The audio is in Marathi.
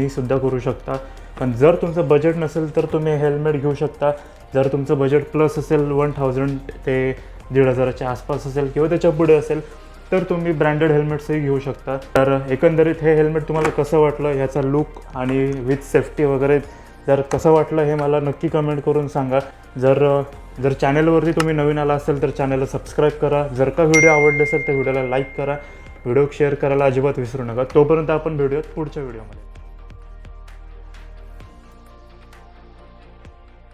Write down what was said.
सुद्धा करू शकता. पण जर तुमचं बजेट नसेल तर तुम्ही हेल्मेट घेऊ शकता. जर तुमचं बजेट प्लस असेल 1000 ते 1500च्या आसपास असेल किंवा त्याच्या पुढे असेल तर तुम्ही ब्रँडेड हेल्मेट्सही घेऊ शकता. तर एकंदरीत हे हेल्मेट तुम्हाला कसं वाटलं, ह्याचा लुक आणि विथ सेफ्टी वगैरे जर कसं वाटलं हे मला नक्की कमेंट करून सांगा. जर चॅनलवरती तुम्ही नवीन आला असेल तर चॅनलला सबस्क्राईब करा. जर का व्हिडिओ आवडले असेल तर व्हिडिओला लाईक करा. व्हिडिओ शेअर करायला अजिबात विसरू नका. तोपर्यंत आपण भेटूयात पुढच्या व्हिडिओमध्ये.